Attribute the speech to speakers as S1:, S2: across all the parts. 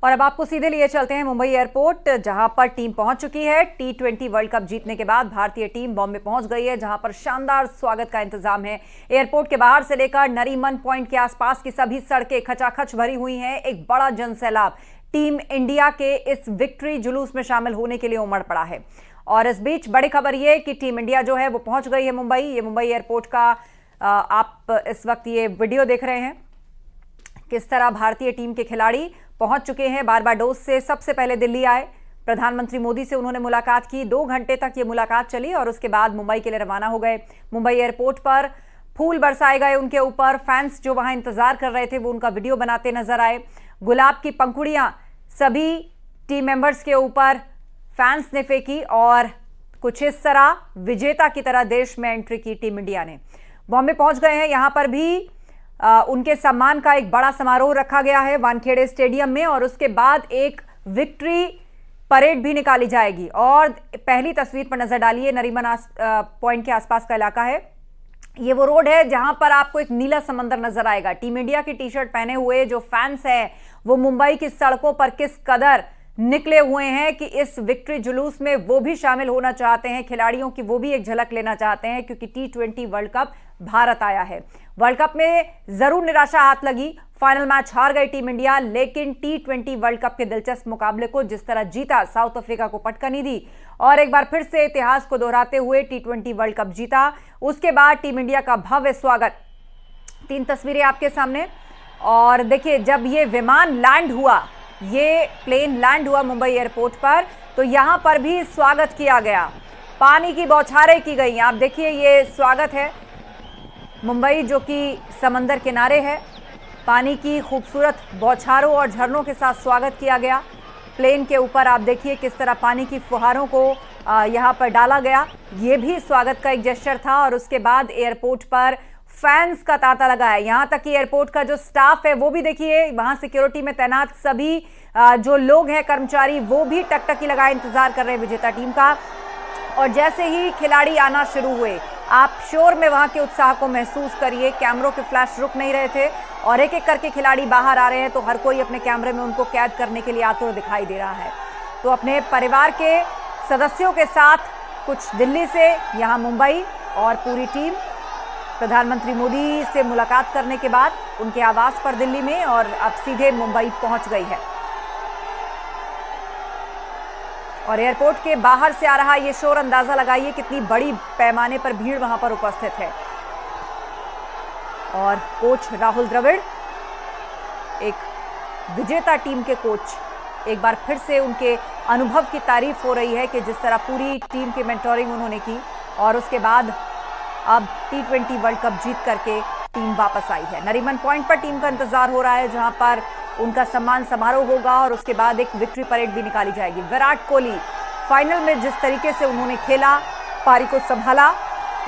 S1: और अब आपको सीधे लिए चलते हैं मुंबई एयरपोर्ट, जहां पर टीम पहुंच चुकी है। T20 वर्ल्ड कप जीतने के बाद भारतीय टीम बॉम्बे पहुंच गई है, जहां पर शानदार स्वागत का इंतजाम है। एयरपोर्ट के बाहर से लेकर नरीमन पॉइंट के आसपास की सभी सड़कें खचाखच भरी हुई हैं। एक बड़ा जनसैलाब टीम इंडिया के इस विक्ट्री जुलूस में शामिल होने के लिए उमड़ पड़ा है। और इस बीच बड़ी खबर यह कि टीम इंडिया जो है वो पहुंच गई है मुंबई। ये मुंबई एयरपोर्ट का आप इस वक्त ये वीडियो देख रहे हैं, किस तरह भारतीय टीम के खिलाड़ी पहुंच चुके हैं। बारबाडोस से सबसे पहले दिल्ली आए, प्रधानमंत्री मोदी से उन्होंने मुलाकात की। 2 घंटे तक ये मुलाकात चली और उसके बाद मुंबई के लिए रवाना हो गए। मुंबई एयरपोर्ट पर फूल बरसाए गए उनके ऊपर। फैंस जो वहां इंतजार कर रहे थे वो उनका वीडियो बनाते नजर आए। गुलाब की पंखुड़ियां सभी टीम मेंबर्स के ऊपर फैंस ने फेंकी और कुछ इस तरह विजेता की तरह देश में एंट्री की टीम इंडिया ने। बॉम्बे पहुंच गए हैं। यहां पर भी उनके सम्मान का एक बड़ा समारोह रखा गया है वानखेड़े स्टेडियम में, और उसके बाद एक विक्ट्री परेड भी निकाली जाएगी। और पहली तस्वीर पर नजर डालिए, नरीमन पॉइंट के आसपास का इलाका है। ये वो रोड है जहां पर आपको एक नीला समंदर नजर आएगा। टीम इंडिया की टी शर्ट पहने हुए जो फैंस हैं वो मुंबई की सड़कों पर किस कदर निकले हुए हैं कि इस विक्ट्री जुलूस में वो भी शामिल होना चाहते हैं। खिलाड़ियों की वो भी एक झलक लेना चाहते हैं, क्योंकि T20 वर्ल्ड कप भारत आया है। वर्ल्ड कप में जरूर निराशा हाथ लगी, फाइनल मैच हार गई टीम इंडिया, लेकिन T20 वर्ल्ड कप के दिलचस्प मुकाबले को जिस तरह जीता, साउथ अफ्रीका को पटकनी दी और एक बार फिर से इतिहास को दोहराते हुए T20 वर्ल्ड कप जीता। उसके बाद टीम इंडिया का भव्य स्वागत। 3 तस्वीरें आपके सामने। और देखिए, जब ये विमान लैंड हुआ, ये प्लेन लैंड हुआ मुंबई एयरपोर्ट पर, तो यहां पर भी स्वागत किया गया, पानी की बौछारें की गई। आप देखिए, ये स्वागत है मुंबई जो कि समंदर किनारे है। पानी की खूबसूरत बौछारों और झरनों के साथ स्वागत किया गया। प्लेन के ऊपर आप देखिए किस तरह पानी की फुहारों को यहां पर डाला गया। ये भी स्वागत का एक जेस्चर था। और उसके बाद एयरपोर्ट पर फैंस का तांता लगा है। यहां तक कि एयरपोर्ट का जो स्टाफ है वो भी देखिए, वहां सिक्योरिटी में तैनात सभी जो लोग हैं, कर्मचारी, वो भी टकटकी लगाए इंतजार कर रहे हैं विजेता टीम का। और जैसे ही खिलाड़ी आना शुरू हुए, आप शोर में वहां के उत्साह को महसूस करिए। कैमरों के फ्लैश रुक नहीं रहे थे और एक एक करके खिलाड़ी बाहर आ रहे हैं, तो हर कोई अपने कैमरे में उनको कैद करने के लिए आतुर दिखाई दे रहा है। तो अपने परिवार के सदस्यों के साथ कुछ दिल्ली से यहां मुंबई और पूरी टीम प्रधानमंत्री मोदी से मुलाकात करने के बाद उनके आवास पर दिल्ली में, और अब सीधे मुंबई पहुंच गई है। और एयरपोर्ट के बाहर से आ रहा ये शोर, अंदाजा लगाइए कितनी बड़ी पैमाने पर भीड़ वहां पर उपस्थित है। और कोच राहुल द्रविड़, एक विजेता टीम के कोच, एक बार फिर से उनके अनुभव की तारीफ हो रही है कि जिस तरह पूरी टीम की मेंटोरिंग उन्होंने की, और उसके बाद अब T20 वर्ल्ड कप जीत करके टीम वापस आई है। नरीमन पॉइंट पर टीम का इंतजार हो रहा है, जहां पर उनका सम्मान समारोह होगा और उसके बाद एक विक्ट्री परेड भी निकाली जाएगी। विराट कोहली फाइनल में जिस तरीके से उन्होंने खेला, पारी को संभाला,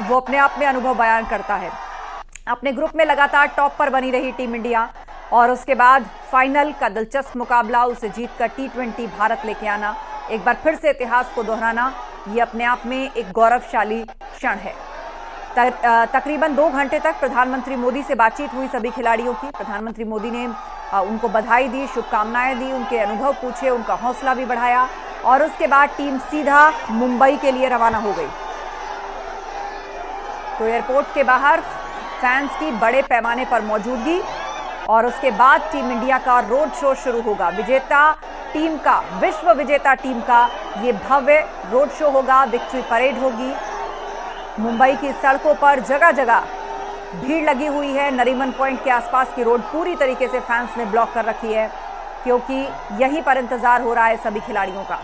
S1: वो अपने आप में अनुभव बयान करता है। अपने ग्रुप में लगातार टॉप पर बनी रही टीम इंडिया, और उसके बाद फाइनल का दिलचस्प मुकाबला, उसे जीतकर T20 भारत लेके आना, एक बार फिर से इतिहास को दोहराना, ये अपने आप में एक गौरवशाली क्षण है। तकरीबन 2 घंटे तक प्रधानमंत्री मोदी से बातचीत हुई सभी खिलाड़ियों की। प्रधानमंत्री मोदी ने उनको बधाई दी, शुभकामनाएं दी, उनके अनुभव पूछे, उनका हौसला भी बढ़ाया, और उसके बाद टीम सीधा मुंबई के लिए रवाना हो गई। तो एयरपोर्ट के बाहर फैंस की बड़े पैमाने पर मौजूदगी, और उसके बाद टीम इंडिया का रोड शो शुरू होगा। विजेता टीम का, विश्व विजेता टीम का ये भव्य रोड शो होगा, विक्ट्री परेड होगी। मुंबई की सड़कों पर जगह जगह भीड़ लगी हुई है। नरीमन पॉइंट के आसपास की रोड पूरी तरीके से फैंस ने ब्लॉक कर रखी है, क्योंकि यहीं पर इंतजार हो रहा है सभी खिलाड़ियों का।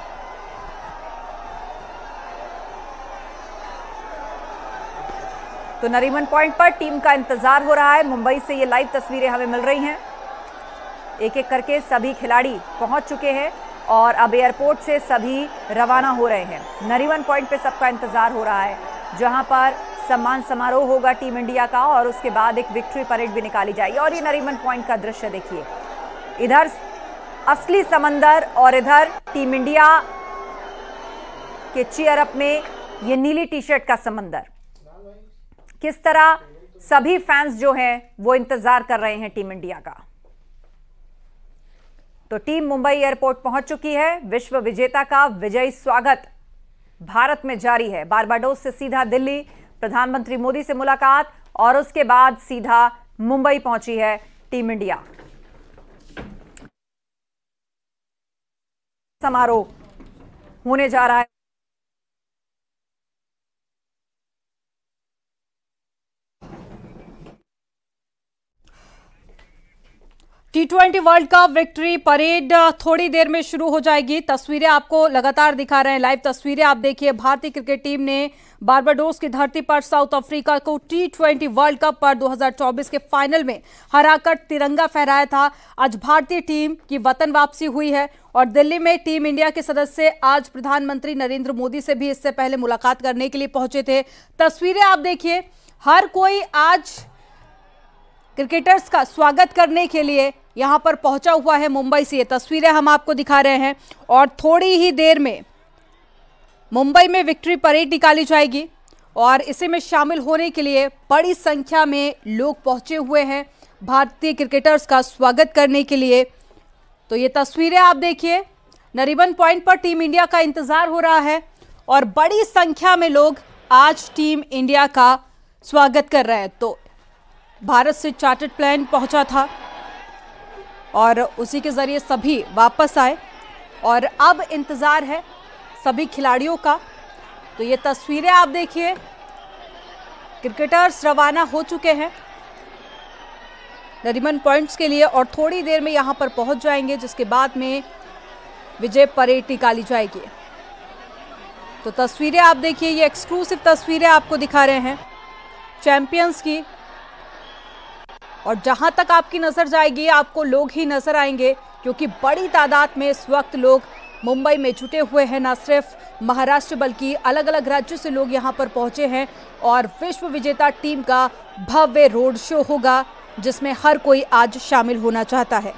S1: तो नरीमन पॉइंट पर टीम का इंतजार हो रहा है। मुंबई से ये लाइव तस्वीरें हमें मिल रही हैं। एक एक करके सभी खिलाड़ी पहुंच चुके हैं और अब एयरपोर्ट से सभी रवाना हो रहे हैं। नरीमन पॉइंट पे सबका इंतजार हो रहा है, जहां पर सम्मान समारोह होगा टीम इंडिया का, और उसके बाद एक विक्ट्री परेड भी निकाली जाएगी। और ये नरीमन पॉइंट का दृश्य देखिए, इधर असली समंदर और इधर टीम इंडिया के चीयर अप में ये नीली टी शर्ट का समंदर। किस तरह सभी फैंस जो हैं वो इंतजार कर रहे हैं टीम इंडिया का। तो टीम मुंबई एयरपोर्ट पहुंच चुकी है। विश्व विजेता का विजयी स्वागत भारत में जारी है। बारबाडोस से सीधा दिल्ली, प्रधानमंत्री मोदी से मुलाकात और उसके बाद सीधा मुंबई पहुंची है टीम इंडिया। समारोह होने जा रहा है।
S2: T20 world cup victory parade थोड़ी देर में शुरू हो जाएगी। तस्वीरें आपको लगातार दिखा रहे हैं, लाइव तस्वीरें आप देखिए। भारतीय क्रिकेट टीम ने बारबाडोस की धरती पर साउथ अफ्रीका को T20 वर्ल्ड कप पर 2024 के फाइनल में हराकर तिरंगा फहराया था। आज भारतीय टीम की वतन वापसी हुई है और दिल्ली में टीम इंडिया के सदस्य आज प्रधानमंत्री नरेंद्र मोदी से भी इससे पहले मुलाकात करने के लिए पहुंचे थे। तस्वीरें आप देखिए, हर कोई आज क्रिकेटर्स का स्वागत करने के लिए यहां पर पहुंचा हुआ है मुंबई से। ये तस्वीरें हम आपको दिखा रहे हैं और थोड़ी ही देर में मुंबई में विक्ट्री परेड निकाली जाएगी और इसी में शामिल होने के लिए बड़ी संख्या में लोग पहुंचे हुए हैं भारतीय क्रिकेटर्स का स्वागत करने के लिए। तो ये तस्वीरें आप देखिए, नरीमन पॉइंट पर टीम इंडिया का इंतजार हो रहा है और बड़ी संख्या में लोग आज टीम इंडिया का स्वागत कर रहे हैं। तो भारत से चार्टर्ड प्लेन पहुंचा था और उसी के जरिए सभी वापस आए और अब इंतजार है सभी खिलाड़ियों का। तो ये तस्वीरें आप देखिए, क्रिकेटर्स रवाना हो चुके हैं नरीमन पॉइंट्स के लिए और थोड़ी देर में यहां पर पहुंच जाएंगे, जिसके बाद में विजय परेड निकाली जाएगी। तो तस्वीरें आप देखिए, ये एक्सक्लूसिव तस्वीरें आपको दिखा रहे हैं चैंपियंस की और जहां तक आपकी नजर जाएगी आपको लोग ही नजर आएंगे, क्योंकि बड़ी तादाद में इस वक्त लोग मुंबई में जुटे हुए हैं। न सिर्फ महाराष्ट्र बल्कि अलग अलग राज्यों से लोग यहां पर पहुंचे हैं और विश्व विजेता टीम का भव्य रोड शो होगा जिसमें हर कोई आज शामिल होना चाहता है।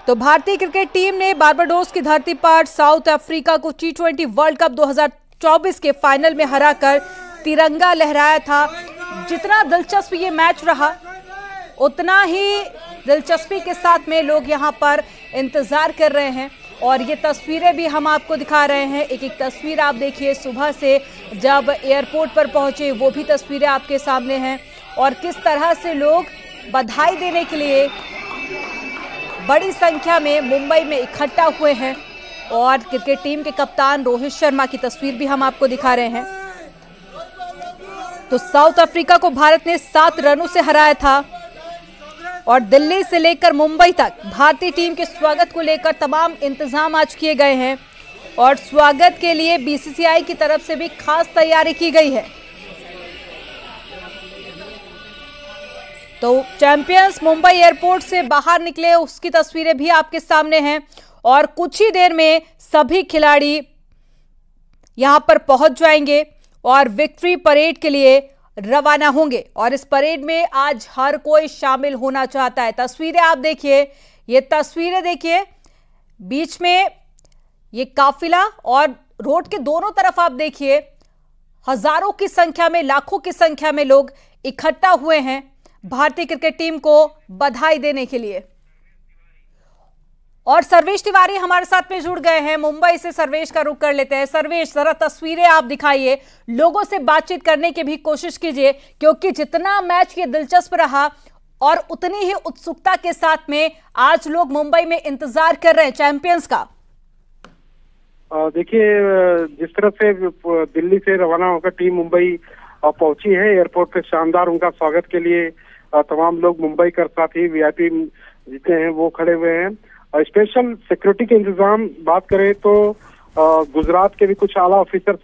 S2: तो भारतीय क्रिकेट टीम ने बारबाडोस की धरती पर साउथ अफ्रीका को T20 वर्ल्ड कप 2024 के फाइनल में हराकर तिरंगा लहराया था। जितना दिलचस्प ये मैच रहा उतना ही दिलचस्पी के साथ में लोग यहाँ पर इंतजार कर रहे हैं और ये तस्वीरें भी हम आपको दिखा रहे हैं। एक एक तस्वीर आप देखिए, सुबह से जब एयरपोर्ट पर पहुंचे वो भी तस्वीरें आपके सामने हैं और किस तरह से लोग बधाई देने के लिए बड़ी संख्या में मुंबई में इकट्ठा हुए हैं। और क्रिकेट टीम के कप्तान रोहित शर्मा की तस्वीर भी हम आपको दिखा रहे हैं। तो साउथ अफ्रीका को भारत ने 7 रनों से हराया था और दिल्ली से लेकर मुंबई तक भारतीय टीम के स्वागत को लेकर तमाम इंतजाम आज किए गए हैं और स्वागत के लिए बीसीसीआई की तरफ से भी खास तैयारी की गई है। तो चैंपियंस मुंबई एयरपोर्ट से बाहर निकले, उसकी तस्वीरें भी आपके सामने हैं और कुछ ही देर में सभी खिलाड़ी यहां पर पहुंच जाएंगे और विक्ट्री परेड के लिए रवाना होंगे और इस परेड में आज हर कोई शामिल होना चाहता है। तस्वीरें आप देखिए, ये तस्वीरें देखिए, बीच में ये काफिला और रोड के दोनों तरफ आप देखिए हजारों की संख्या में, लाखों की संख्या में लोग इकट्ठा हुए हैं भारतीय क्रिकेट टीम को बधाई देने के लिए। और सर्वेश तिवारी हमारे साथ में जुड़ गए हैं मुंबई से। सर्वेश का रुख कर लेते हैं। सर्वेश, जरा तस्वीरें आप दिखाइए, लोगों से बातचीत करने की भी कोशिश कीजिए, क्योंकि जितना मैच ये दिलचस्प रहा और उतनी ही उत्सुकता के साथ में आज लोग मुंबई में इंतजार कर रहे हैं चैंपियंस का।
S3: देखिए, जिस तरह से दिल्ली से रवाना होकर टीम मुंबई पहुंची है, एयरपोर्ट पे शानदार उनका स्वागत के लिए तमाम लोग मुंबई कर साथ ही वीआईपी जितने हैं वो खड़े हुए हैं। स्पेशल सिक्योरिटी के इंतजाम बात करें तो गुजरात के भी कुछ आला ऑफिसर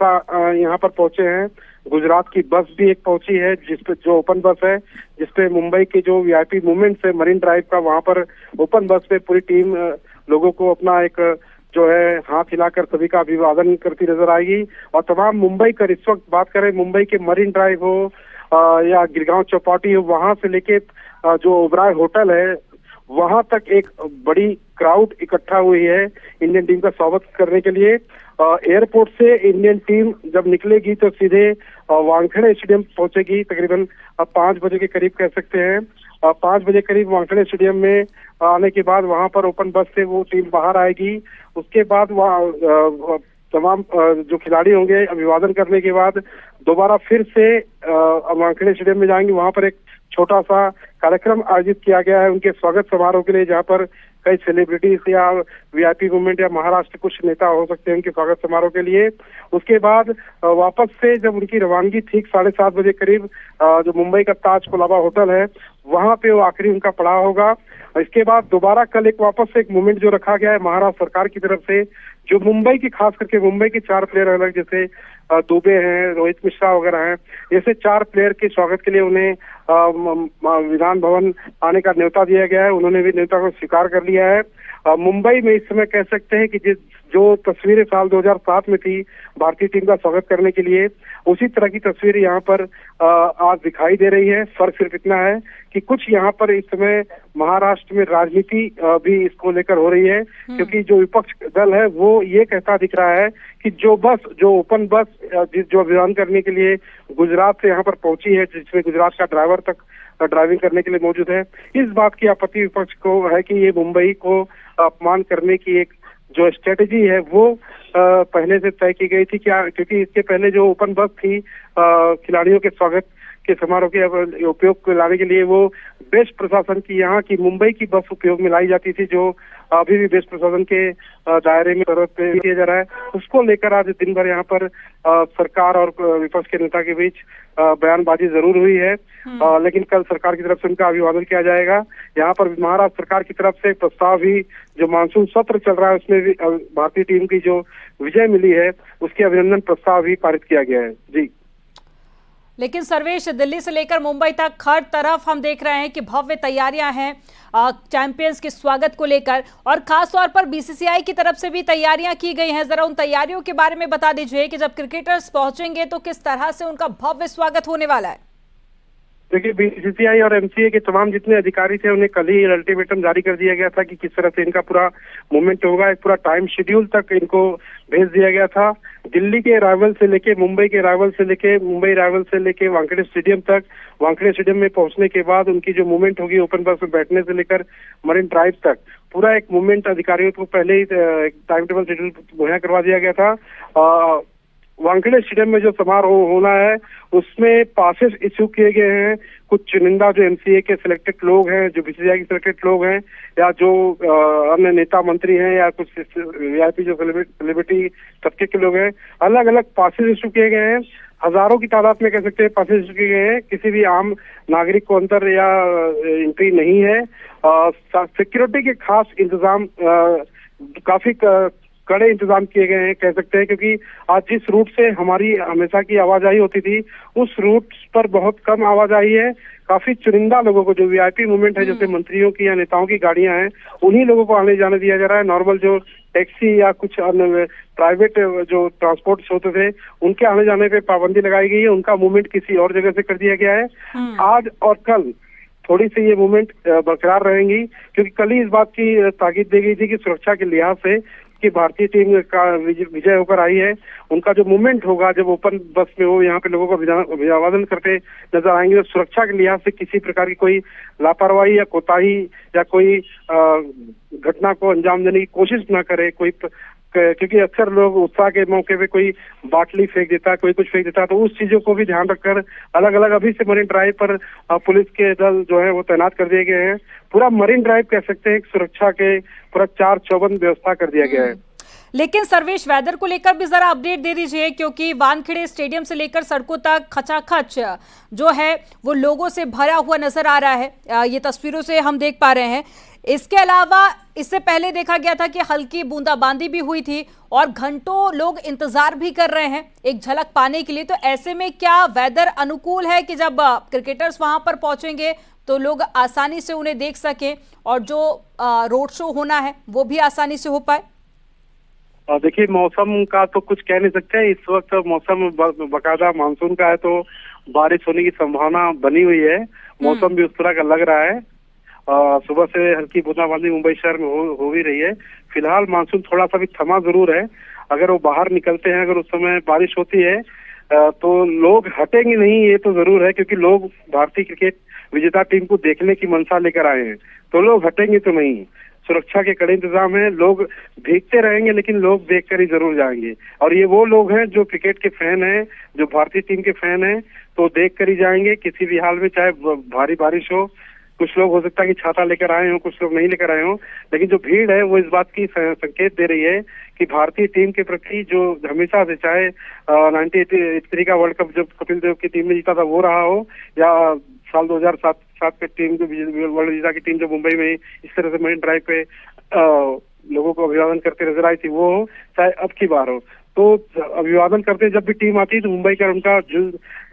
S3: यहाँ पर पहुंचे हैं। गुजरात की बस भी एक पहुंची है जिसपे जो ओपन बस है, जिसपे मुंबई के जो वीआईपी मूवमेंट्स है मरीन ड्राइव का, वहां पर ओपन बस पे पूरी टीम लोगों को अपना एक जो है हाथ हिलाकर सभी का अभिवादन करती नजर आएगी। और तमाम मुंबई का इस वक्त बात करें, मुंबई के मरीन ड्राइव हो या गिरगांव चौपाटी हो, वहां से लेके जो ओबराय होटल है वहां तक एक बड़ी क्राउड इकट्ठा हुई है इंडियन टीम का स्वागत करने के लिए। एयरपोर्ट से इंडियन टीम जब निकलेगी तो सीधे वानखेड़े स्टेडियम पहुंचेगी, तकरीबन 5 बजे के करीब कह सकते हैं। 5 बजे करीब वानखेड़े स्टेडियम में आने के बाद वहां पर ओपन बस से वो टीम बाहर आएगी। उसके बाद वहाँ तमाम जो खिलाड़ी होंगे अभिवादन करने के बाद दोबारा फिर से वानखेड़े स्टेडियम में जाएंगे। वहां पर एक छोटा सा कार्यक्रम आयोजित किया गया है उनके स्वागत समारोह के लिए, जहां पर कई सेलिब्रिटीज या वीआईपी मूवमेंट या महाराष्ट्र कुछ नेता हो सकते हैं उनके स्वागत समारोह के लिए। उसके बाद वापस से जब उनकी रवानगी ठीक 7:30 बजे करीब जो मुंबई का ताज कोलाबा होटल है वहां पे वो आखिरी उनका पड़ाव होगा। इसके बाद दोबारा कल एक वापस से एक मूवमेंट जो रखा गया है महाराष्ट्र सरकार की तरफ से, जो मुंबई की खास करके मुंबई के 4 प्लेयर अलग जैसे दुबे हैं, रोहित मिश्रा वगैरह हैं, ऐसे 4 प्लेयर के स्वागत के लिए उन्हें विधान भवन आने का न्योता दिया गया है। उन्होंने भी न्योता को स्वीकार कर लिया है। मुंबई में इस समय कह सकते हैं कि जो तस्वीरें साल 2007 में थी भारतीय टीम का स्वागत करने के लिए, उसी तरह की तस्वीर यहाँ पर आज दिखाई दे रही है। फर्क सिर्फ इतना है कि कुछ यहाँ पर इस समय महाराष्ट्र में राजनीति भी इसको लेकर हो रही है, क्योंकि जो विपक्ष दल है वो ये कहता दिख रहा है कि जो ओपन बस जो अभियान करने के लिए गुजरात से यहाँ पर पहुंची है, जिसमें गुजरात का ड्राइवर तक ड्राइविंग करने के लिए मौजूद है, इस बात की आपत्ति विपक्ष को है कि ये मुंबई को अपमान करने की एक जो स्ट्रेटेजी है वो पहले से तय की गई थी। क्या क्योंकि इसके पहले जो ओपन बस थी खिलाड़ियों के स्वागत के समारोह के उपयोग को लाने के लिए, वो बेस्ट प्रशासन की यहाँ की मुंबई की बस उपयोग में लाई जाती थी, जो अभी भी बेस्ट प्रशासन के दायरे में जरूरत किया जा रहा है। उसको लेकर आज दिन भर यहाँ पर सरकार और विपक्ष के नेता के बीच बयानबाजी जरूर हुई है, लेकिन कल सरकार की तरफ से उनका अभिवादन किया जाएगा। यहाँ पर महाराष्ट्र सरकार की तरफ से प्रस्ताव भी, जो मानसून सत्र चल रहा है उसमें भी भारतीय टीम की जो विजय मिली है उसके अभिनंदन प्रस्ताव भी पारित किया गया है। जी,
S2: लेकिन सर्वेश, दिल्ली से लेकर मुंबई तक हर तरफ हम देख रहे हैं कि भव्य तैयारियां हैं चैंपियंस के स्वागत को लेकर, और खास तौर पर बीसीसीआई की तरफ से भी तैयारियां की गई हैं। जरा उन तैयारियों के बारे में बता दीजिए कि जब क्रिकेटर्स पहुंचेंगे तो किस तरह से उनका भव्य स्वागत होने वाला है।
S3: देखिए, बीसीसीआई और एमसीए के तमाम जितने अधिकारी थे उन्हें कल ही अल्टीमेटम जारी कर दिया गया था कि किस तरह से इनका पूरा मूवमेंट होगा। एक पूरा टाइम शेड्यूल तक इनको भेज दिया गया था। दिल्ली के अराइवल से लेके मुंबई के अराइवल से लेके मुंबई अराइवल से लेके वानखेड़े स्टेडियम तक, वानखेड़े स्टेडियम में पहुंचने के बाद उनकी जो मूवमेंट होगी ओपन बस में बैठने से लेकर मरीन ड्राइव तक, पूरा एक मूवमेंट अधिकारियों को पहले ही टाइम टेबल शेड्यूल मुहैया करवा दिया गया था। वानखेड़े स्टेडियम में जो समारोह होना है उसमें पासेस इश्यू किए गए हैं। कुछ चुनिंदा जो एमसीए के सिलेक्टेड लोग हैं, जो बीसीसीआई के सिलेक्टेड लोग हैं, या जो अन्य नेता मंत्री हैं, या कुछ वीआईपी जो सेलिब्रिटी तबके के लोग हैं, अलग अलग पासेस इश्यू किए गए हैं। हजारों की तादाद में कह सकते हैं पासेस इश्यू किए गए हैं। किसी भी आम नागरिक को अंदर या एंट्री नहीं है। सिक्योरिटी के खास इंतजाम, काफी कड़े इंतजाम किए गए हैं कह सकते हैं, क्योंकि आज जिस रूट से हमारी हमेशा की आवाजाही होती थी उस रूट पर बहुत कम आवाजाही है। काफी चुनिंदा लोगों को, जो वीआईपी मूवमेंट है, जैसे मंत्रियों की या नेताओं की गाड़ियां हैं, उन्हीं लोगों को आने जाने दिया जा रहा है। नॉर्मल जो टैक्सी या कुछ अन्य प्राइवेट जो ट्रांसपोर्ट होते थे उनके आने जाने पे पाबंदी लगाई गई है। उनका मूवमेंट किसी और जगह से कर दिया गया है। आज और कल थोड़ी सी ये मूवमेंट बरकरार रहेंगी, क्योंकि कल ही इस बात की ताकीद दी गई थी कि सुरक्षा के लिहाज से कि भारतीय टीम का विजय होकर आई है, उनका जो मूवमेंट होगा जब ओपन बस में वो यहाँ पे लोगों को अभिवादन करते नजर आएंगे, तो सुरक्षा के लिहाज से किसी प्रकार की कोई लापरवाही या कोताही या कोई घटना को अंजाम देने की कोशिश ना करे कोई, क्योंकि अक्सर लोग उत्साह के मौके पे कोई बाटली फेंक देता है, कोई कुछ फेंक देता है, तो उस चीजों को भी ध्यान रखकर अलग अलग अभी से मरीन ड्राइव पर पुलिस के दल जो है वो तैनात कर दिए गए हैं। पूरा मरीन ड्राइव कह सकते हैं सुरक्षा के पूरा 4 चौबंद व्यवस्था कर दिया गया है।
S2: लेकिन सर्वेश, वेदर को लेकर भी जरा अपडेट दे दीजिए, क्योंकि वानखेड़े स्टेडियम से लेकर सड़कों तक खचाखच जो है वो लोगों से भरा हुआ नजर आ रहा है, ये तस्वीरों से हम देख पा रहे हैं। इसके अलावा इससे पहले देखा गया था कि हल्की बूंदाबांदी भी हुई थी और घंटों लोग इंतजार भी कर रहे हैं एक झलक पाने के लिए। तो ऐसे में क्या वेदर अनुकूल है कि जब क्रिकेटर्स वहां पर पहुंचेंगे तो लोग आसानी से उन्हें देख सकें और जो रोड शो होना है वो भी आसानी से हो पाए?
S3: देखिए, मौसम का तो कुछ कह नहीं सकते। इस वक्त मौसम बकायदा मानसून का है, तो बारिश होने की संभावना बनी हुई है। मौसम भी उस तरह का लग रहा है। सुबह से हल्की बूंदाबांदी मुंबई शहर में हो भी रही है। फिलहाल मानसून थोड़ा सा भी थमा जरूर है। अगर वो बाहर निकलते हैं, अगर उस समय बारिश होती है तो लोग हटेंगे नहीं, ये तो जरूर है, क्योंकि लोग भारतीय क्रिकेट विजेता टीम को देखने की मंशा लेकर आए हैं, तो लोग हटेंगे तो नहीं। सुरक्षा के कड़े इंतजाम है, लोग भीगते रहेंगे लेकिन लोग देखकर ही जरूर जाएंगे। और ये वो लोग हैं जो क्रिकेट के फैन हैं, जो भारतीय टीम के फैन हैं, तो देख कर ही जाएंगे किसी भी हाल में, चाहे भारी बारिश हो। कुछ लोग हो सकता है कि छाता लेकर आए हों, कुछ लोग नहीं लेकर आए हों, लेकिन जो भीड़ है वो इस बात की संकेत दे रही है कि भारतीय टीम के प्रति जो हमेशा से, चाहे 1983 का वर्ल्ड कप जब कपिल देव की टीम ने जीता था वो रहा हो, या साल 2007 के टीम वर्ल्ड विजेता की टीम जो मुंबई में इस तरह से मरीन ड्राइव पे लोगों को अभिवादन करते नजर आई थी वो हो, चाहे अब की बार हो, तो अभिवादन करते जब भी टीम आती है तो मुंबई का उनका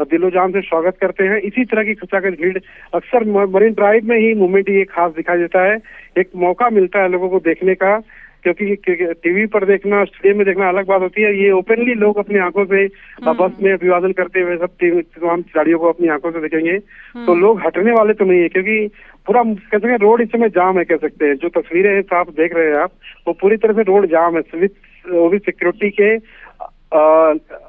S3: दिलो जान से स्वागत करते हैं। इसी तरह की खचाखच भीड़ अक्सर मरीन ड्राइव में ही मूवमेंट ये खास दिखाई देता है। एक मौका मिलता है लोगों को देखने का, क्योंकि टीवी पर देखना, स्टेडियम में देखना अलग बात होती है। ये ओपनली लोग अपनी आंखों से बस में अभिवादन करते हुए सब तमाम खिलाड़ियों को अपनी आंखों से देखेंगे, तो लोग हटने वाले तो नहीं है, क्योंकि पूरा कहते हैं रोड इस समय जाम है, कह सकते हैं। जो तस्वीरें हैं आप देख रहे हैं आप, वो पूरी तरह से रोड जाम है, वो भी सिक्योरिटी के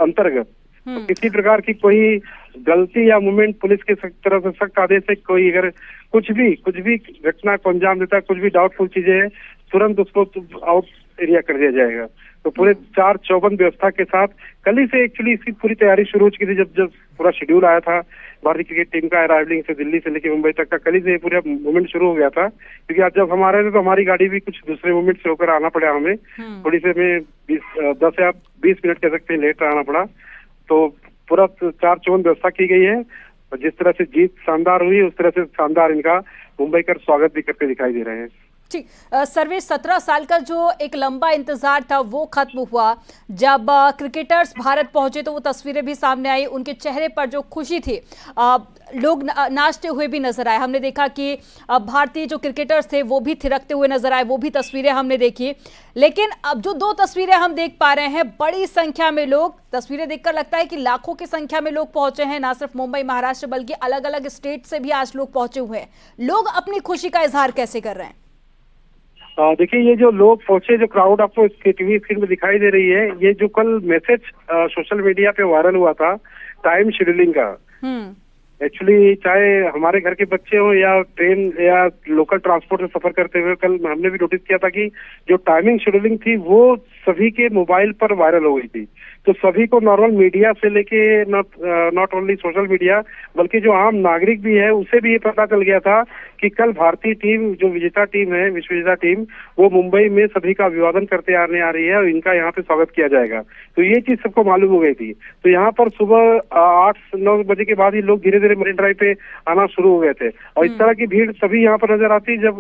S3: अंतर्गत। तो किसी प्रकार की कोई गलती या मूवमेंट पुलिस के तरफ से सख्त आदेश से कोई अगर कुछ भी घटना को अंजाम देता है, कुछ भी डाउटफुल चीजें हैं, तुरंत उसको आउट एरिया कर दिया जाएगा। तो पूरे 4 चौबंद व्यवस्था के साथ कल ही से एक्चुअली इसकी पूरी तैयारी शुरू हो चुकी थी। जब पूरा शेड्यूल आया था भारतीय क्रिकेट टीम का अराइवलिंग से दिल्ली से लेकर मुंबई तक का, कल ही से पूरा मूवमेंट शुरू हो गया था। क्योंकि आज जब हम आ रहे थे तो हमारी गाड़ी भी कुछ दूसरे मूवमेंट से होकर आना पड़ा हमें, थोड़ी से में 10 या 20 मिनट कह सकते हैं लेट आना पड़ा। तो पूरा 4 चौबंद व्यवस्था की गई है। जिस तरह से जीत शानदार हुई, उस तरह से शानदार इनका मुंबई का स्वागत भी करते दिखाई दे रहे हैं।
S2: ठीक, सर्वेश, 17 साल का जो एक लंबा इंतजार था वो खत्म हुआ। जब क्रिकेटर्स भारत पहुंचे तो वो तस्वीरें भी सामने आई, उनके चेहरे पर जो खुशी थी, लोग नाचते हुए भी नजर आए। हमने देखा कि भारतीय जो क्रिकेटर्स थे वो भी थिरकते हुए नजर आए, वो भी तस्वीरें हमने देखी। लेकिन अब जो 2 तस्वीरें हम देख पा रहे हैं, बड़ी संख्या में लोग, तस्वीरें देखकर लगता है कि लाखों की संख्या में लोग पहुंचे हैं, ना सिर्फ मुंबई महाराष्ट्र बल्कि अलग अलग स्टेट से भी आज लोग पहुंचे हुए हैं। लोग अपनी खुशी का इजहार कैसे कर रहे हैं?
S3: देखिए, ये जो लोग पहुंचे, जो क्राउड आपको टीवी स्क्रीन में दिखाई दे रही है, ये जो कल मैसेज सोशल मीडिया पे वायरल हुआ था टाइम शेड्यूलिंग का, एक्चुअली चाहे हमारे घर के बच्चे हो या ट्रेन या लोकल ट्रांसपोर्ट से सफर करते हुए, कल हमने भी नोटिस किया था कि जो टाइमिंग शेड्यूलिंग थी वो सभी के मोबाइल पर वायरल हो गई थी। तो सभी को नॉर्मल मीडिया से लेके नॉट ओनली सोशल मीडिया बल्कि जो आम नागरिक भी है उसे भी ये पता चल गया था कि कल भारतीय टीम, जो विजेता टीम है, विश्व विजेता टीम, वो मुंबई में सभी का अभिवादन करते आने आ रही है और इनका यहाँ पे स्वागत किया जाएगा। तो ये चीज सबको मालूम हो गई थी। तो यहाँ पर सुबह 8-9 बजे के बाद ही लोग धीरे धीरे मरीन ड्राइव पे आना शुरू हो गए थे। और इस तरह की भीड़ सभी यहाँ पर नजर आती है जब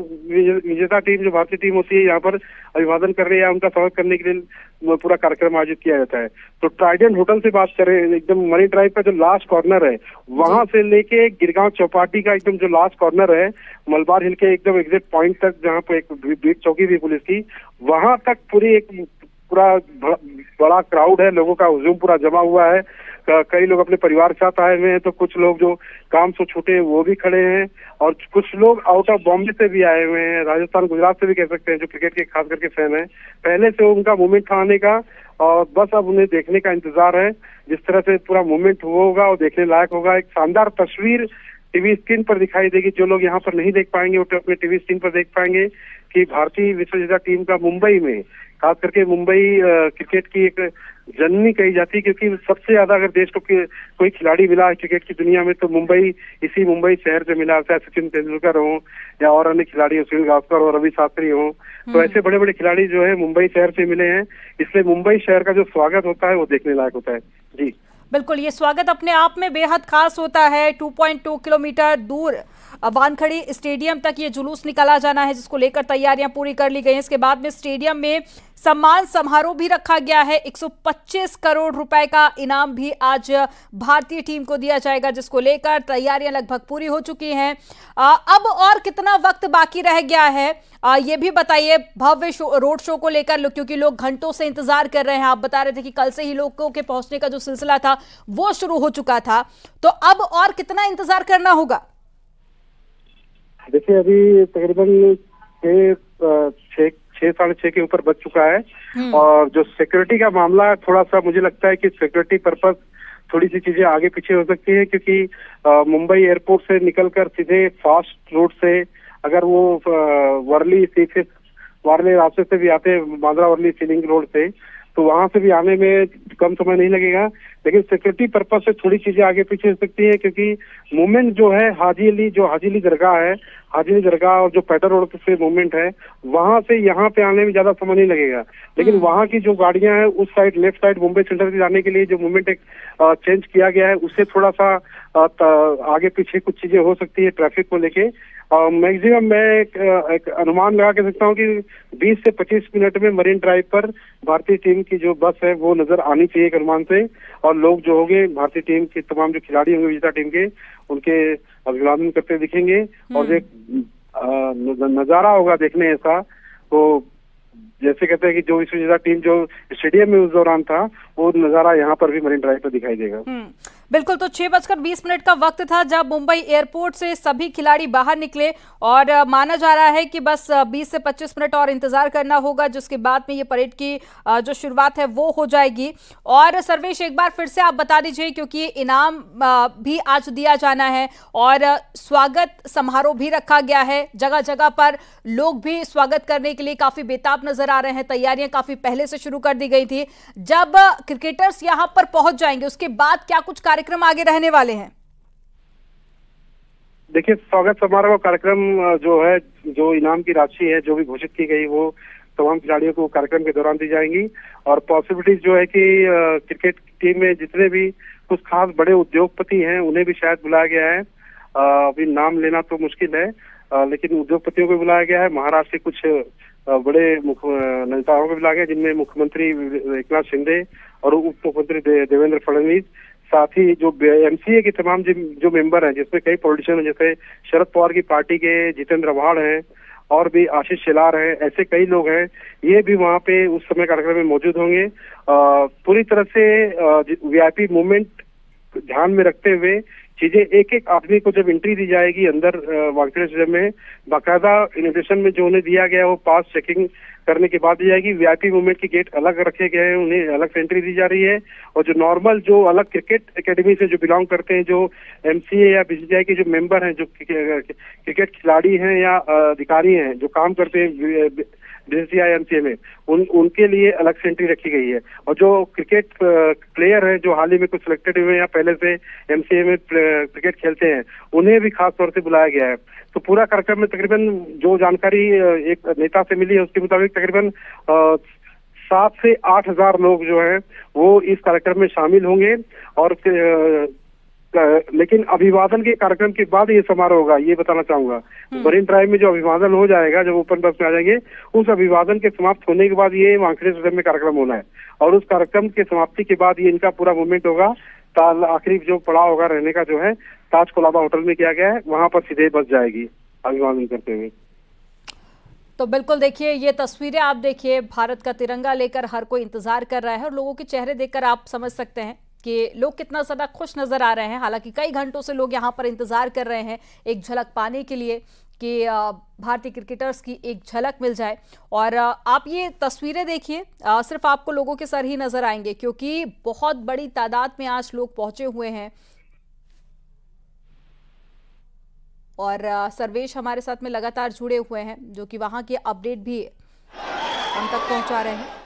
S3: विजेता टीम, जो भारतीय टीम होती है, यहाँ पर अभिवादन करने या उनका स्वागत करने के लिए पूरा कार्यक्रम आयोजित किया जाता है। तो ट्राइडेंट होटल से बात करें, एकदम मरीन ड्राइव का जो लास्ट कॉर्नर है, वहां से लेके गिरगांव चौपाटी का एकदम जो लास्ट कॉर्नर है, मलबार हिल के एकदम एग्जिट पॉइंट तक, जहाँ पे एक बीट चौकी भी पुलिस की, वहां तक पूरा बड़ा क्राउड है, लोगों का हुजूम पूरा जमा हुआ है। कई लोग अपने परिवार के साथ आए हुए हैं, तो कुछ लोग जो काम से छूटे वो भी खड़े हैं, और कुछ लोग आउट ऑफ बॉम्बे से भी आए हुए हैं, राजस्थान, गुजरात से भी कह सकते हैं, जो क्रिकेट के खास करके फैन हैं। पहले से उनका मूवमेंट था आने का, और बस अब उन्हें देखने का इंतजार है। जिस तरह से पूरा मूवमेंट होगा और देखने लायक होगा। एक शानदार तस्वीर टीवी स्क्रीन पर दिखाई देगी। जो लोग यहाँ पर नहीं देख पाएंगे वो अपने टीवी स्क्रीन पर देख पाएंगे कि भारतीय विश्व विजेता टीम का मुंबई में, खास करके मुंबई क्रिकेट की एक जननी कही जाती है, क्योंकि सबसे ज्यादा अगर देश को कोई खिलाड़ी मिला है क्रिकेट की दुनिया में तो मुंबई, इसी मुंबई शहर से मिला। चाहे सचिन तेंदुलकर हो या और अन्य खिलाड़ी हो, सुनील गावस्कर और रवि शास्त्री हो, तो ऐसे बड़े बड़े खिलाड़ी जो है मुंबई शहर से मिले हैं। इसलिए मुंबई शहर का जो स्वागत होता है वो देखने लायक होता है। जी
S2: बिल्कुल, ये स्वागत अपने आप में बेहद खास होता है। 2.2 किलोमीटर दूर वानखड़ी स्टेडियम तक ये जुलूस निकाला जाना है, जिसको लेकर तैयारियां पूरी कर ली गई हैं। इसके बाद में स्टेडियम में सम्मान समारोह भी रखा गया है। 125 करोड़ रुपए का इनाम भी आज भारतीय टीम को दिया जाएगा, जिसको लेकर तैयारियां लगभग पूरी हो चुकी हैं। अब और कितना वक्त बाकी रह गया है ये भी बताइए, भव्य रोड शो को लेकर, क्योंकि लोग घंटों से इंतजार कर रहे हैं। आप बता रहे थे कि कल से ही लोगों के पहुंचने का जो सिलसिला था वो शुरू हो चुका था, तो अब और कितना इंतजार करना होगा?
S3: देखिए, अभी तकरीबन 6-6:30 के ऊपर बज चुका है, और जो सिक्योरिटी का मामला है, थोड़ा सा मुझे लगता है कि सिक्योरिटी पर्पस थोड़ी सी चीजें आगे पीछे हो सकती है, क्योंकि मुंबई एयरपोर्ट से निकलकर सीधे फास्ट रूट से अगर वो वर्ली से वारले रास्ते से भी आते हैं, बांद्रा वर्ली सीलिंग रोड से, तो वहां से भी आने में कम समय नहीं लगेगा। लेकिन सिक्योरिटी पर्पज से थोड़ी चीजें आगे पीछे हो सकती है, क्योंकि मूवमेंट जो है हाजी अली दरगाह है, हाजी अली दरगाह और जो पैटर रोड से मूवमेंट है, वहां से यहाँ पे आने में ज्यादा समय नहीं लगेगा। लेकिन वहां की जो गाड़ियां हैं उस side left side Mumbai centre से जाने के लिए जो मूवमेंट एक चेंज किया गया है, उससे थोड़ा सा आगे पीछे कुछ चीजें हो सकती है ट्रैफिक को लेके। मैक्सिमम मैं एक अनुमान लगा के सकता हूँ कि 20 से 25 मिनट में मरीन ड्राइव पर भारतीय टीम की जो बस है वो नजर आनी चाहिए एक अनुमान से, और लोग जो होंगे भारतीय टीम के तमाम जो खिलाड़ी होंगे विजेता टीम के, उनके अभिवादन करते दिखेंगे। और जो नजारा होगा देखने ऐसा, तो जैसे कहते हैं कि जो इस विजेता टीम जो स्टेडियम में उस दौरान था, वो नजारा यहाँ पर भी मरीन ड्राइव पर दिखाई देगा।
S2: बिल्कुल। तो 6:20 का वक्त था जब मुंबई एयरपोर्ट से सभी खिलाड़ी बाहर निकले, और माना जा रहा है कि बस 20 से 25 मिनट और इंतजार करना होगा, जिसके बाद में ये परेड की जो शुरुआत है वो हो जाएगी। और सर्वेश, एक बार फिर से आप बता दीजिए, क्योंकि इनाम भी आज दिया जाना है और स्वागत समारोह भी रखा गया है, जगह जगह पर लोग भी स्वागत करने के लिए काफी बेताब नजर आ रहे हैं। तैयारियां काफी पहले से शुरू कर दी गई थी। जब क्रिकेटर्स यहां पर पहुंच जाएंगे उसके बाद क्या कुछ कार्यक्रम आगे रहने वाले हैं?
S3: देखिए, स्वागत समारोह कार्यक्रम जो है, जो इनाम की राशि है जो भी घोषित की गई, वो तमाम खिलाड़ियों को कार्यक्रम के दौरान दी जाएंगी। और पॉसिबिलिटीज जो है कि क्रिकेट टीम में जितने भी कुछ खास बड़े उद्योगपति हैं उन्हें भी शायद बुलाया गया है। अभी नाम लेना तो मुश्किल है, लेकिन उद्योगपतियों को बुलाया गया है। महाराष्ट्र के कुछ बड़े नेताओं को बुलाया गया, जिनमें मुख्यमंत्री एकनाथ शिंदे और उप मुख्यमंत्री देवेंद्र फडणवीस, साथ ही जो एमसीए के तमाम जो मेंबर हैं, जिसमें कई पॉलिटिशियन हैं, जैसे शरद पवार की पार्टी के जितेंद्र आव्हाड हैं और भी आशीष शेलार हैं, ऐसे कई लोग हैं, ये भी वहाँ पे उस समय कार्यक्रम में मौजूद होंगे। पूरी तरह से वीआईपी मूवमेंट ध्यान में रखते हुए चीजें, एक एक आदमी को जब एंट्री दी जाएगी अंदर वानखेड़े स्टेडियम में, बाकायदा इन्विटेशन में जो उन्हें दिया गया वो पास चेकिंग करने के बाद दी जाएगी। वीआईपी मूवमेंट के गेट अलग रखे गए हैं, उन्हें अलग से एंट्री दी जा रही है। और जो नॉर्मल, जो अलग क्रिकेट एकेडमी से जो बिलोंग करते हैं, जो एमसीए या बीसीसीआई के जो मेंबर हैं, जो क्रिकेट खिलाड़ी हैं या अधिकारी हैं जो काम करते हैं बीसीसीआई एमसीए में, उनके लिए अलग से एंट्री रखी गई है। और जो क्रिकेट प्लेयर हैं जो हाल ही में कुछ सिलेक्टेड हुए या पहले से एमसीए में क्रिकेट खेलते हैं, उन्हें भी खास तौर से बुलाया गया है। तो पूरा कार्यक्रम में तकरीबन जो जानकारी एक नेता से मिली है उसके मुताबिक तकरीबन 7 से 8 हजार लोग जो हैं वो इस कार्यक्रम में शामिल होंगे। और लेकिन अभिवादन के कार्यक्रम के बाद ये समारोह होगा, ये बताना चाहूंगा। मरीन ड्राइव में जो अभिवादन हो जाएगा, जब ओपन बस में आ जाएंगे, उस अभिवादन के समाप्त होने के बाद ये वानखेड़े स्टेडियम में कार्यक्रम होना है। और उस कार्यक्रम के समाप्ति के बाद ये इनका पूरा मूवमेंट होगा। आखिरी जो पड़ाव होगा रहने का जो है, ताज कोलाबा होटल में किया गया है, वहां पर सीधे बस जाएगी अभिवादन करते हुए।
S2: तो बिल्कुल देखिए, ये तस्वीरें आप देखिए, भारत का तिरंगा लेकर हर कोई इंतजार कर रहा है, और लोगों के चेहरे देखकर आप समझ सकते हैं कि लोग कितना ज्यादा खुश नजर आ रहे हैं। हालांकि कई घंटों से लोग यहाँ पर इंतजार कर रहे हैं एक झलक पाने के लिए कि भारतीय क्रिकेटर्स की एक झलक मिल जाए। और आप ये तस्वीरें देखिए, सिर्फ आपको लोगों के सर ही नजर आएंगे, क्योंकि बहुत बड़ी तादाद में आज लोग पहुंचे हुए हैं। और सर्वेश हमारे साथ में लगातार जुड़े हुए हैं, जो कि वहां की अपडेट भी हम तक पहुंचा रहे हैं।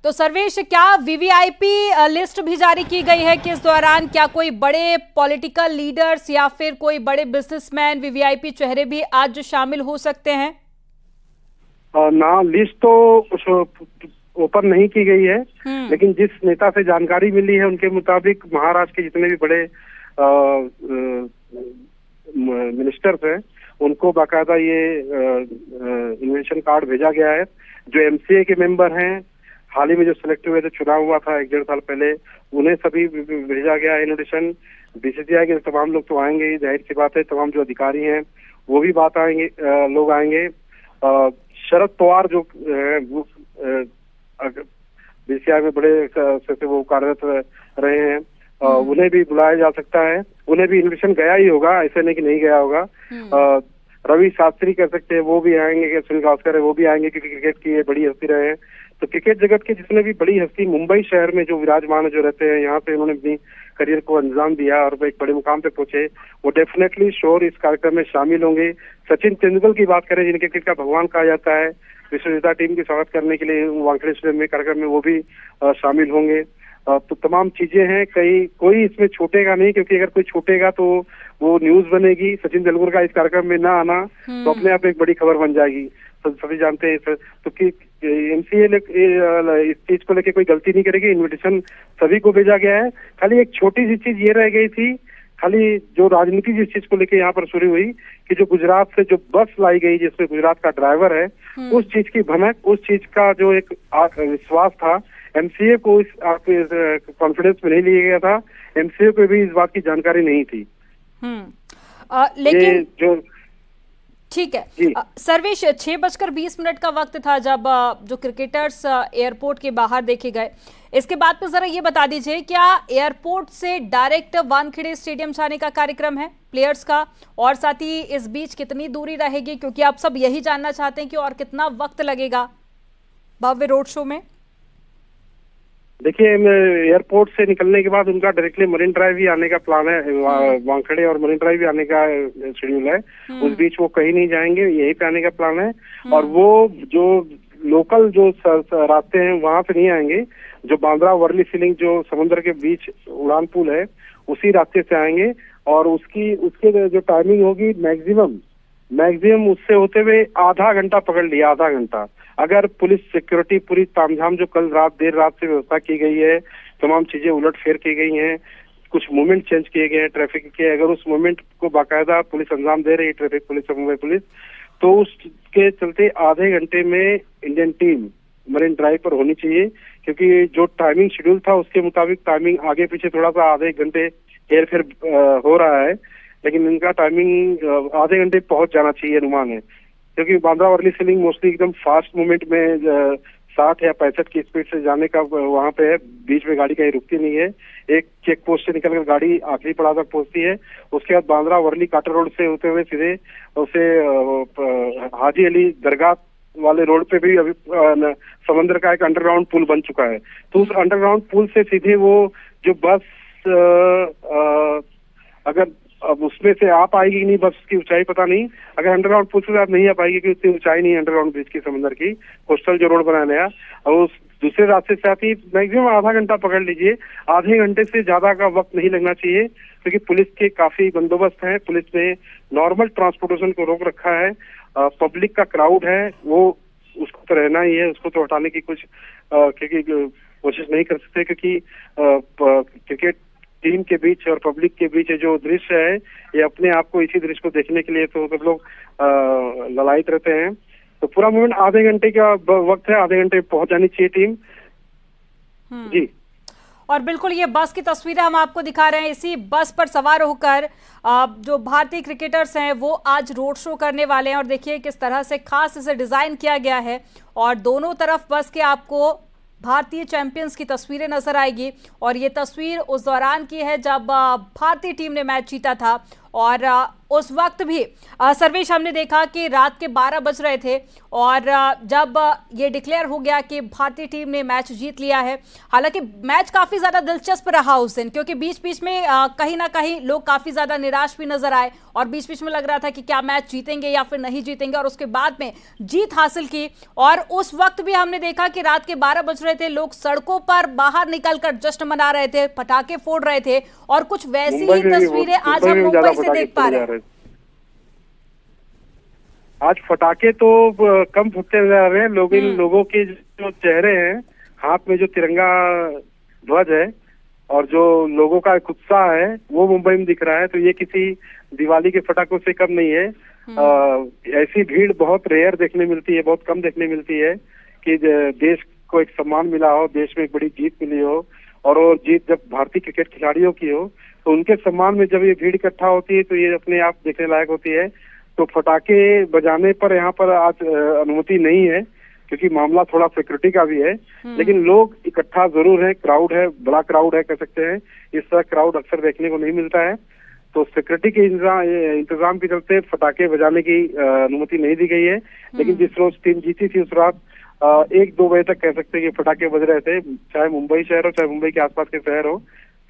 S2: तो सर्वेश, क्या वीवीआईपी लिस्ट भी जारी की गई है कि इस दौरान क्या कोई बड़े पॉलिटिकल लीडर्स या फिर कोई बड़े बिजनेसमैन, वीवीआईपी चेहरे भी आज शामिल हो सकते हैं?
S3: ना, लिस्ट तो ओपन नहीं की गई है, लेकिन जिस नेता से जानकारी मिली है उनके मुताबिक महाराष्ट्र के जितने भी बड़े मिनिस्टर्स हैं उनको बाकायदा ये इन्विटेशन कार्ड भेजा गया है। जो एमसीए के मेंबर हैं, हाल ही में जो सिलेक्ट हुए थे, चुनाव हुआ था 1-1.5 साल पहले, उन्हें सभी भेजा गया इन्विटेशन। बीसीसीआई के तमाम लोग तो आएंगे, जाहिर सी बात है, तमाम जो अधिकारी हैं वो भी लोग आएंगे। शरद पवार जो बीसीसीआई में बड़े से वो कार्यरत रहे हैं, उन्हें भी बुलाया जा सकता है। उन्हें भी इन्विटेशन गया ही होगा, ऐसे नहीं कि नहीं गया होगा। रवि शास्त्री कह सकते हैं, वो भी आएंगे, सुनील गावस्कर है वो भी आएंगे, क्योंकि क्रिकेट की ये बड़ी हस्ती रहे हैं। तो क्रिकेट जगत के जितने भी बड़ी हस्ती मुंबई शहर में जो विराजमान है, जो रहते हैं, यहाँ पे उन्होंने अपनी करियर को अंजाम दिया और एक बड़े मुकाम पे पहुंचे, वो डेफिनेटली श्योर इस कार्यक्रम में शामिल होंगे। सचिन तेंदुलकर की बात करें, जिनके क्रिकेट का भगवान कहा जाता है, विश्व विजेता टीम की स्वागत करने के लिए वानखेड़े स्टेडियम में कार्यक्रम में वो भी शामिल होंगे। तो तमाम चीजें हैं, कोई इसमें छूटेगा नहीं, क्योंकि अगर कोई छूटेगा तो वो न्यूज बनेगी। सचिन तेंदुलकर का इस कार्यक्रम में ना आना तो अपने आप एक बड़ी खबर बन जाएगी, सभी जानते हैं। तो कि एमसीए इस चीज को लेकर कोई गलती नहीं करेगी, इन्विटेशन सभी को भेजा गया है। खाली एक छोटी सी चीज ये रह गई थी, खाली जो राजनीति जिस चीज को लेकर यहाँ पर शुरू हुई कि जो गुजरात से जो बस लाई गई जिसमें गुजरात का ड्राइवर है, उस चीज की भनक, उस चीज का जो एक विश्वास था, एमसीए को इस कॉन्फिडेंस में नहीं लिया गया था। एमसीए को भी इस बात की जानकारी नहीं थी।
S2: लेकिन
S3: जो
S2: ठीक है सर्वेश, 6:20 का वक्त था जब जो क्रिकेटर्स एयरपोर्ट के बाहर देखे गए। इसके बाद में जरा ये बता दीजिए, क्या एयरपोर्ट से डायरेक्ट वानखेड़े स्टेडियम जाने का कार्यक्रम है प्लेयर्स का, और साथ ही इस बीच कितनी दूरी रहेगी, क्योंकि आप सब यही जानना चाहते हैं कि और कितना वक्त लगेगा भव्य रोड शो में?
S3: देखिए, एयरपोर्ट से निकलने के बाद उनका डायरेक्टली मरीन ड्राइव भी आने का प्लान है, वानखेड़े और मरीन ड्राइव भी आने का शेड्यूल है। उस बीच वो कहीं नहीं जाएंगे, यहीं पे आने का प्लान है। और वो जो लोकल जो रास्ते हैं वहां से नहीं आएंगे, जो बांद्रा वर्ली सीलिंग जो समुद्र के बीच उड़ान पुल है उसी रास्ते से आएंगे। और उसके जो टाइमिंग होगी मैक्सिमम उससे होते हुए आधा घंटा पकड़ लिया, आधा घंटा। अगर पुलिस सिक्योरिटी पूरी तामझाम जो कल देर रात से व्यवस्था की गई है, तमाम चीजें उलटफेर की गई हैं, कुछ मूवमेंट चेंज किए गए हैं ट्रैफिक के, अगर उस मूवमेंट को बाकायदा पुलिस अंजाम दे रही है, ट्रैफिक पुलिस और मुंबई पुलिस, तो उसके चलते आधे घंटे में इंडियन टीम मरीन ड्राइव पर होनी चाहिए। क्योंकि जो टाइमिंग शेड्यूल था उसके मुताबिक टाइमिंग आगे पीछे थोड़ा सा आधे घंटे हेर फेर हो रहा है, लेकिन इनका टाइमिंग आधे घंटे पहुंच जाना चाहिए अनुमान है। क्योंकि बांद्रा वर्ली सीलिंग मोस्टली एकदम फास्ट मूवमेंट में 60 या 65 की स्पीड से जाने का वहां पे है, बीच में गाड़ी कहीं रुकती नहीं है। एक चेक पोस्ट से निकलकर गाड़ी आखिरी पड़ाव तक पहुंचती है, उसके बाद बांद्रा वर्ली काटर रोड से होते हुए सीधे उसे हाजी अली दरगाह वाले रोड पे भी अभी समुद्र का एक अंडरग्राउंड पुल बन चुका है। तो उस अंडरग्राउंड पुल से सीधे वो जो बस अगर अब उसमें से आ पाएगी नहीं, बस की ऊंचाई पता नहीं, अगर अंडरग्राउंड पुल से आप नहीं आ पाएगी क्योंकि उतनी ऊंचाई नहीं है अंडरग्राउंड ब्रिज की, समुद्र की कोस्टल जो रोड बनाया गया, और उस दूसरे रास्ते से आती मैक्सिमम आधा घंटा पकड़ लीजिए। आधे घंटे से ज्यादा का वक्त नहीं लगना चाहिए, क्योंकि पुलिस के काफी बंदोबस्त है। पुलिस ने नॉर्मल ट्रांसपोर्टेशन को रोक रखा है। पब्लिक का क्राउड है, वो उसको तो रहना ही है, उसको तो हटाने की कुछ क्योंकि कोशिश नहीं कर सकते, क्योंकि क्रिकेट टीम के बीच और पब्लिक के बीच जो दृश्य है, ये अपने आप को इसी दृश्य को देखने के लिए तो सब लोग ललायित रहते हैं। तो पूरा मूवमेंट आधे घंटे का वक्त है, आधे घंटे पहुंच जानी चाहिए टीम। जी,
S2: और बिल्कुल ये बस की तस्वीरें हम आपको दिखा रहे हैं। इसी बस पर सवार होकर जो भारतीय क्रिकेटर्स हैं वो आज रोड शो करने वाले हैं, और देखिए किस तरह से खास इसे डिजाइन किया गया है, और दोनों तरफ बस के आपको भारतीय चैंपियंस की तस्वीरें नजर आएगी। और ये तस्वीर उस दौरान की है जब भारतीय टीम ने मैच जीता था, और उस वक्त भी सर्वेश हमने देखा कि रात के 12 बज रहे थे, और जब ये डिक्लेयर हो गया कि भारतीय टीम ने मैच जीत लिया है। हालांकि मैच काफ़ी ज़्यादा दिलचस्प रहा उस दिन, क्योंकि बीच बीच में कहीं ना कहीं लोग काफ़ी ज़्यादा निराश भी नजर आए, और बीच बीच में लग रहा था कि क्या मैच जीतेंगे या फिर नहीं जीतेंगे, और उसके बाद में जीत हासिल की। और उस वक्त भी हमने देखा कि रात के 12 बज रहे थे, लोग सड़कों पर बाहर निकलकर जश्न मना रहे थे, पटाखे फोड़ रहे थे, और कुछ वैसी ही तस्वीरें आज हम मुंबई से देख पा रहे हैं।
S3: आज फटाके तो कम फूटते नजर आ रहे हैं। लोगों के जो चेहरे हैं, हाथ में जो तिरंगा ध्वज है और जो लोगों का एक उत्साह है, वो मुंबई में दिख रहा है। तो ये किसी दिवाली के फटाकों से कम नहीं है। ऐसी भीड़ बहुत रेयर देखने मिलती है, बहुत कम देखने मिलती है कि देश को एक सम्मान मिला हो, देश में एक बड़ी जीत मिली हो, और वो जीत जब भारतीय क्रिकेट खिलाड़ियों की हो, तो उनके सम्मान में जब ये भीड़ इकट्ठा होती है तो ये अपने आप देखने लायक होती है। तो फटाके बजाने पर यहाँ पर आज अनुमति नहीं है, क्योंकि मामला थोड़ा सिक्योरिटी का भी है, लेकिन लोग इकट्ठा जरूर है, क्राउड है, बड़ा क्राउड है कह सकते हैं। इस तरह क्राउड अक्सर देखने को नहीं मिलता है। तो सिक्योरिटी के इंतजाम के चलते पटाखे बजाने की अनुमति नहीं दी गई है। लेकिन जिस रोज टीम जीती थी उस रात 1-2 बजे तक कह सकते हैं कि पटाखे बज रहे थे, चाहे मुंबई शहर हो चाहे मुंबई के आसपास के शहर हो,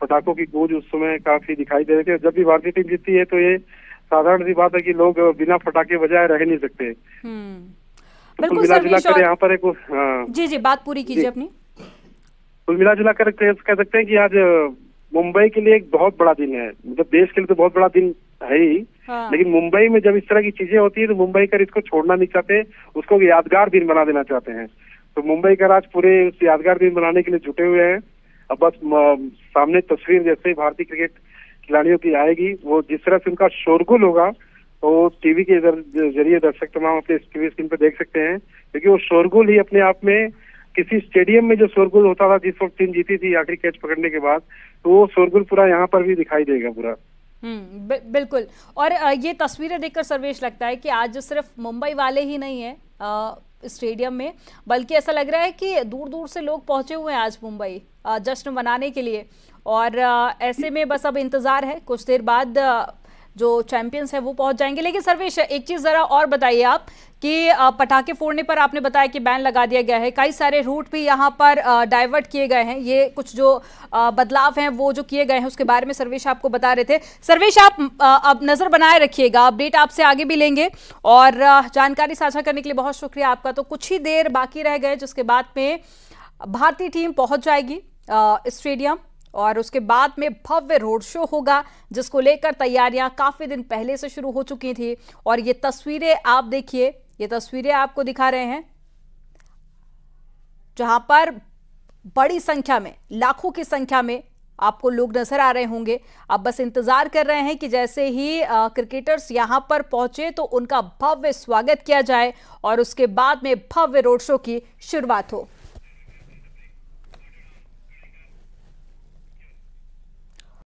S3: पटाखों की गूंज उस समय काफी दिखाई दे रही थी। जब भी भारतीय टीम जीतती है तो ये साधारण सी बात है कि लोग बिना पटाखे बजाए रह नहीं सकते।
S2: बिल्कुल
S3: मिला जुलाकर यहाँ पर एक
S2: जी बात पूरी कीजिए अपनी।
S3: कुल मिला जुलाकर कह सकते हैं कि आज मुंबई के लिए एक बहुत बड़ा दिन है, मतलब देश के लिए तो बहुत बड़ा दिन है ही। लेकिन मुंबई में जब इस तरह की चीजें होती है तो मुंबई कर इसको छोड़ना नहीं चाहते, उसको यादगार दिन बना देना चाहते हैं। तो मुंबई का राज पूरे उस यादगार दिन बनाने के लिए जुटे हुए हैं। अब बस सामने तस्वीर जैसे भारतीय क्रिकेट खिलाड़ियों की आएगी, वो जिस तरह से उनका शोरगुल होगा तो टीवी के जरिए दर्शक तमाम अपने टीवी स्क्रीन पर देख सकते हैं, क्योंकि वो शोरगुल ही अपने आप में किसी स्टेडियम में जो शोरगुल होता था जिस वक्त टीम जीती थी आखिरी कैच पकड़ने के बाद, तो वो शोरगुल पूरा यहाँ पर भी दिखाई देगा पूरा।
S2: बिल्कुल। और ये तस्वीरें देखकर सर्वेश लगता है कि आज सिर्फ मुंबई वाले ही नहीं है स्टेडियम में, बल्कि ऐसा लग रहा है कि दूर दूर से लोग पहुंचे हुए हैं आज मुंबई जश्न मनाने के लिए। और ऐसे में बस अब इंतजार है, कुछ देर बाद जो चैंपियंस है वो पहुंच जाएंगे। लेकिन सर्वेश एक चीज जरा और बताइए आप कि पटाखे फोड़ने पर आपने बताया कि बैन लगा दिया गया है, कई सारे रूट भी यहाँ पर डाइवर्ट किए गए हैं, ये कुछ जो बदलाव हैं वो जो किए गए हैं उसके बारे में सर्वेश आपको बता रहे थे। सर्वेश आप अब नजर बनाए रखिएगा, अपडेट आपसे आगे भी लेंगे और जानकारी साझा करने के लिए बहुत शुक्रिया आपका। तो कुछ ही देर बाकी रह गए जिसके बाद में भारतीय टीम पहुंच जाएगी स्टेडियम और उसके बाद में भव्य रोड शो होगा, जिसको लेकर तैयारियां काफी दिन पहले से शुरू हो चुकी थी। और ये तस्वीरें आप देखिए, ये तस्वीरें आपको दिखा रहे हैं जहां पर बड़ी संख्या में, लाखों की संख्या में आपको लोग नजर आ रहे होंगे। अब बस इंतजार कर रहे हैं कि जैसे ही क्रिकेटर्स यहां पर पहुंचे तो उनका भव्य स्वागत किया जाए और उसके बाद में भव्य रोड शो की शुरुआत हो।